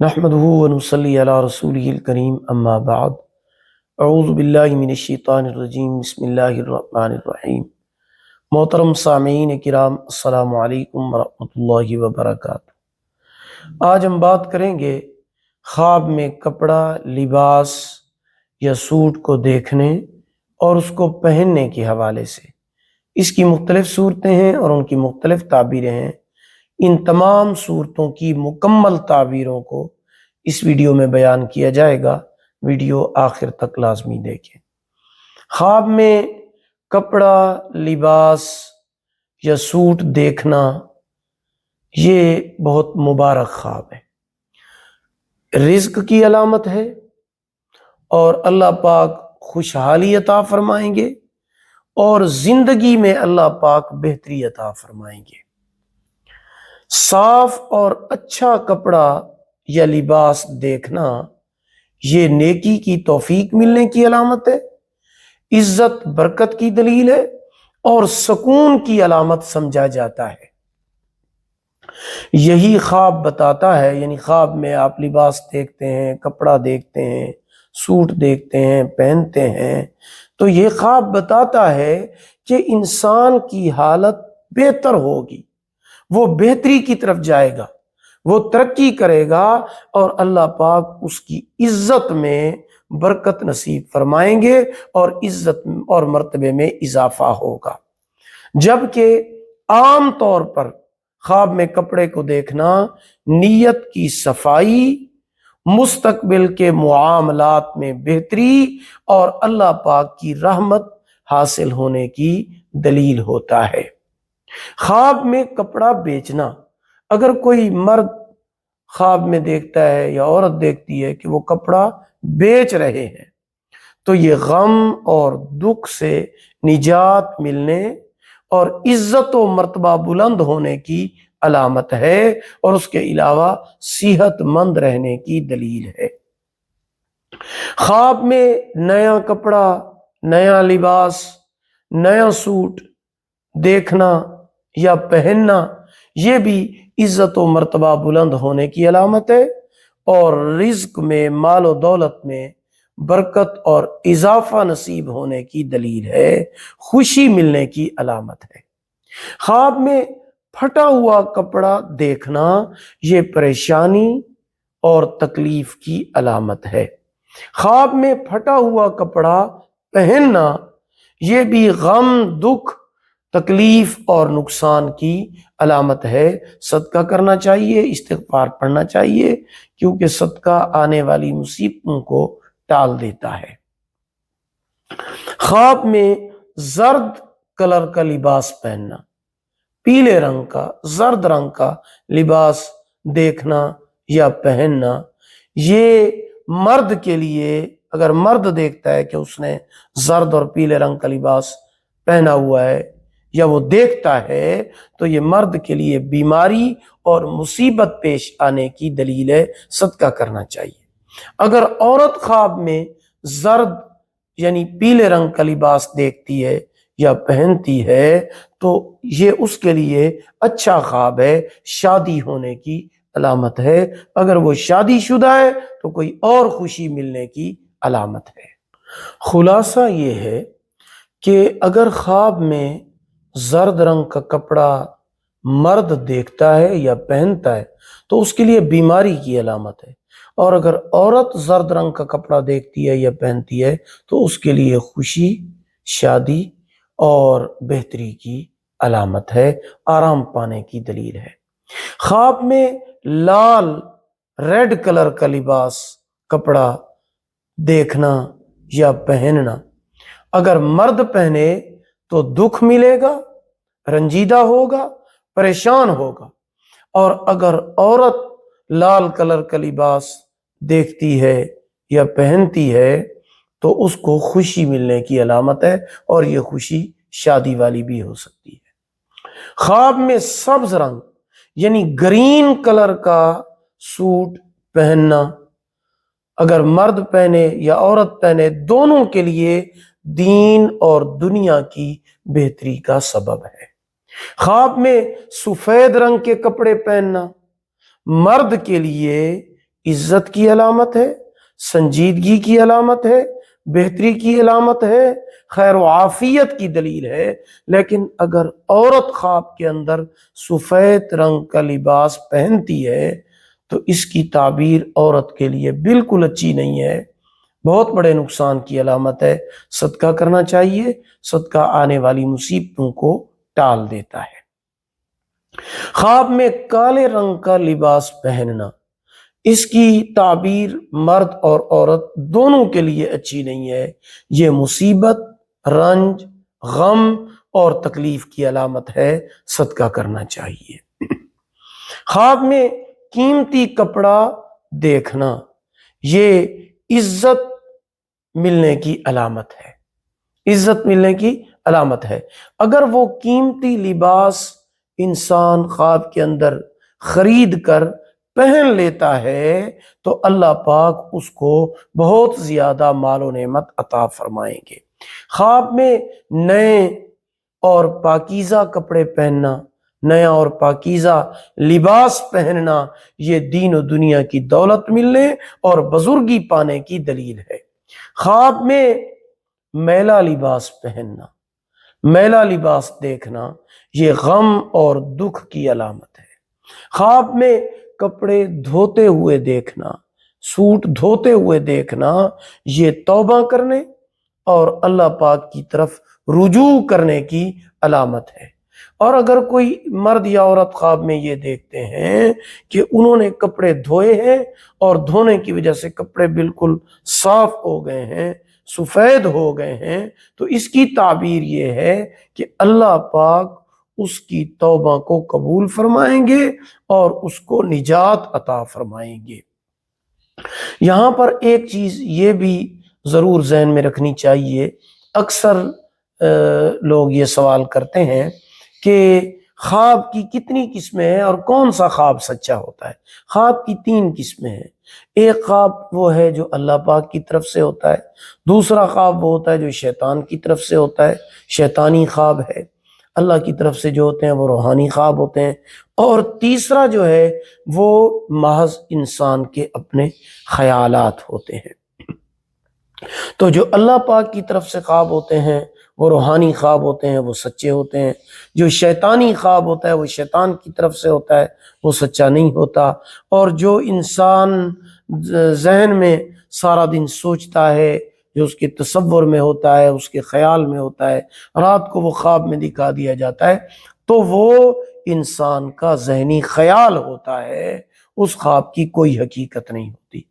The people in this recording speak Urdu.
نحمده ونصلي على رسوله الكريم اما بعد اعوذ باللہ من الشیطان الرجیم بسم اللہ الرحمن الرحیم۔ محترم سامعین کرام، السلام علیکم ورحمۃ اللہ وبرکاتہ۔ آج ہم بات کریں گے خواب میں کپڑا، لباس یا سوٹ کو دیکھنے اور اس کو پہننے کے حوالے سے۔ اس کی مختلف صورتیں ہیں اور ان کی مختلف تعبیریں ہیں۔ ان تمام صورتوں کی مکمل تعبیروں کو اس ویڈیو میں بیان کیا جائے گا، ویڈیو آخر تک لازمی دیکھیں۔ خواب میں کپڑا، لباس یا سوٹ دیکھنا یہ بہت مبارک خواب ہے، رزق کی علامت ہے اور اللہ پاک خوشحالی عطا فرمائیں گے اور زندگی میں اللہ پاک بہتری عطا فرمائیں گے۔ صاف اور اچھا کپڑا یا لباس دیکھنا یہ نیکی کی توفیق ملنے کی علامت ہے، عزت برکت کی دلیل ہے اور سکون کی علامت سمجھا جاتا ہے۔ یہی خواب بتاتا ہے، یعنی خواب میں آپ لباس دیکھتے ہیں، کپڑا دیکھتے ہیں، سوٹ دیکھتے ہیں، پہنتے ہیں، تو یہ خواب بتاتا ہے کہ انسان کی حالت بہتر ہوگی، وہ بہتری کی طرف جائے گا، وہ ترقی کرے گا اور اللہ پاک اس کی عزت میں برکت نصیب فرمائیں گے اور عزت اور مرتبے میں اضافہ ہوگا۔ جبکہ عام طور پر خواب میں کپڑے کو دیکھنا نیت کی صفائی، مستقبل کے معاملات میں بہتری اور اللہ پاک کی رحمت حاصل ہونے کی دلیل ہوتا ہے۔ خواب میں کپڑا بیچنا، اگر کوئی مرد خواب میں دیکھتا ہے یا عورت دیکھتی ہے کہ وہ کپڑا بیچ رہے ہیں تو یہ غم اور دکھ سے نجات ملنے اور عزت و مرتبہ بلند ہونے کی علامت ہے اور اس کے علاوہ صحت مند رہنے کی دلیل ہے۔ خواب میں نیا کپڑا، نیا لباس، نیا سوٹ دیکھنا یا پہننا یہ بھی عزت و مرتبہ بلند ہونے کی علامت ہے اور رزق میں، مال و دولت میں برکت اور اضافہ نصیب ہونے کی دلیل ہے، خوشی ملنے کی علامت ہے۔ خواب میں پھٹا ہوا کپڑا دیکھنا یہ پریشانی اور تکلیف کی علامت ہے۔ خواب میں پھٹا ہوا کپڑا پہننا یہ بھی غم، دکھ، تکلیف اور نقصان کی علامت ہے۔ صدقہ کرنا چاہیے، استغفار پڑھنا چاہیے، کیونکہ صدقہ آنے والی مصیبتوں کو ٹال دیتا ہے۔ خواب میں زرد کلر کا لباس پہننا، پیلے رنگ کا، زرد رنگ کا لباس دیکھنا یا پہننا یہ مرد کے لیے، اگر مرد دیکھتا ہے کہ اس نے زرد اور پیلے رنگ کا لباس پہنا ہوا ہے یا وہ دیکھتا ہے تو یہ مرد کے لیے بیماری اور مصیبت پیش آنے کی دلیل ہے، صدقہ کرنا چاہیے۔ اگر عورت خواب میں زرد یعنی پیلے رنگ کا لباس دیکھتی ہے یا پہنتی ہے تو یہ اس کے لیے اچھا خواب ہے، شادی ہونے کی علامت ہے۔ اگر وہ شادی شدہ ہے تو کوئی اور خوشی ملنے کی علامت ہے۔ خلاصہ یہ ہے کہ اگر خواب میں زرد رنگ کا کپڑا مرد دیکھتا ہے یا پہنتا ہے تو اس کے لیے بیماری کی علامت ہے، اور اگر عورت زرد رنگ کا کپڑا دیکھتی ہے یا پہنتی ہے تو اس کے لیے خوشی، شادی اور بہتری کی علامت ہے، آرام پانے کی دلیل ہے۔ خواب میں لال، ریڈ کلر کا لباس، کپڑا دیکھنا یا پہننا، اگر مرد پہنے تو دکھ ملے گا، رنجیدہ ہوگا، پریشان ہوگا، اور اگر عورت لال کلر کا لباس دیکھتی ہے یا پہنتی ہے تو اس کو خوشی ملنے کی علامت ہے اور یہ خوشی شادی والی بھی ہو سکتی ہے۔ خواب میں سبز رنگ یعنی گرین کلر کا سوٹ پہننا، اگر مرد پہنے یا عورت پہنے دونوں کے لیے دین اور دنیا کی بہتری کا سبب ہے۔ خواب میں سفید رنگ کے کپڑے پہننا مرد کے لیے عزت کی علامت ہے، سنجیدگی کی علامت ہے، بہتری کی علامت ہے، خیر و عافیت کی دلیل ہے۔ لیکن اگر عورت خواب کے اندر سفید رنگ کا لباس پہنتی ہے تو اس کی تعبیر عورت کے لیے بالکل اچھی نہیں ہے، بہت بڑے نقصان کی علامت ہے۔ صدقہ کرنا چاہیے، صدقہ آنے والی مصیبتوں کو ٹال دیتا ہے۔ خواب میں کالے رنگ کا لباس پہننا، اس کی تعبیر مرد اور عورت دونوں کے لیے اچھی نہیں ہے۔ یہ مصیبت، رنج، غم اور تکلیف کی علامت ہے، صدقہ کرنا چاہیے۔ خواب میں قیمتی کپڑا دیکھنا، یہ عزت ملنے کی علامت ہے، عزت ملنے کی علامت ہے۔ اگر وہ قیمتی لباس انسان خواب کے اندر خرید کر پہن لیتا ہے تو اللہ پاک اس کو بہت زیادہ مال و نعمت عطا فرمائیں گے۔ خواب میں نئے اور پاکیزہ کپڑے پہننا، نیا اور پاکیزہ لباس پہننا، یہ دین و دنیا کی دولت ملنے اور بزرگی پانے کی دلیل ہے۔ خواب میں میلا لباس پہننا، میلا لباس دیکھنا، یہ غم اور دکھ کی علامت ہے۔ خواب میں کپڑے دھوتے ہوئے دیکھنا، سوٹ دھوتے ہوئے دیکھنا، یہ توبہ کرنے اور اللہ پاک کی طرف رجوع کرنے کی علامت ہے۔ اور اگر کوئی مرد یا عورت خواب میں یہ دیکھتے ہیں کہ انہوں نے کپڑے دھوئے ہیں اور دھونے کی وجہ سے کپڑے بالکل صاف ہو گئے ہیں، سفید ہو گئے ہیں، تو اس کی تعبیر یہ ہے کہ اللہ پاک اس کی توبہ کو قبول فرمائیں گے اور اس کو نجات عطا فرمائیں گے۔ یہاں پر ایک چیز یہ بھی ضرور ذہن میں رکھنی چاہیے، اکثر لوگ یہ سوال کرتے ہیں کہ خواب کی کتنی قسمیں ہیں اور کون سا خواب سچا ہوتا ہے؟ خواب کی 3 قسمیں ہیں۔ ایک خواب وہ ہے جو اللہ پاک کی طرف سے ہوتا ہے، دوسرا خواب وہ ہوتا ہے جو شیطان کی طرف سے ہوتا ہے، شیطانی خواب ہے۔ اللہ کی طرف سے جو ہوتے ہیں وہ روحانی خواب ہوتے ہیں، اور تیسرا جو ہے وہ محض انسان کے اپنے خیالات ہوتے ہیں۔ تو جو اللہ پاک کی طرف سے خواب ہوتے ہیں وہ روحانی خواب ہوتے ہیں، وہ سچے ہوتے ہیں۔ جو شیطانی خواب ہوتا ہے وہ شیطان کی طرف سے ہوتا ہے، وہ سچا نہیں ہوتا۔ اور جو انسان ذہن میں سارا دن سوچتا ہے، جو اس کے تصور میں ہوتا ہے، اس کے خیال میں ہوتا ہے، رات کو وہ خواب میں دکھا دیا جاتا ہے، تو وہ انسان کا ذہنی خیال ہوتا ہے، اس خواب کی کوئی حقیقت نہیں ہوتی۔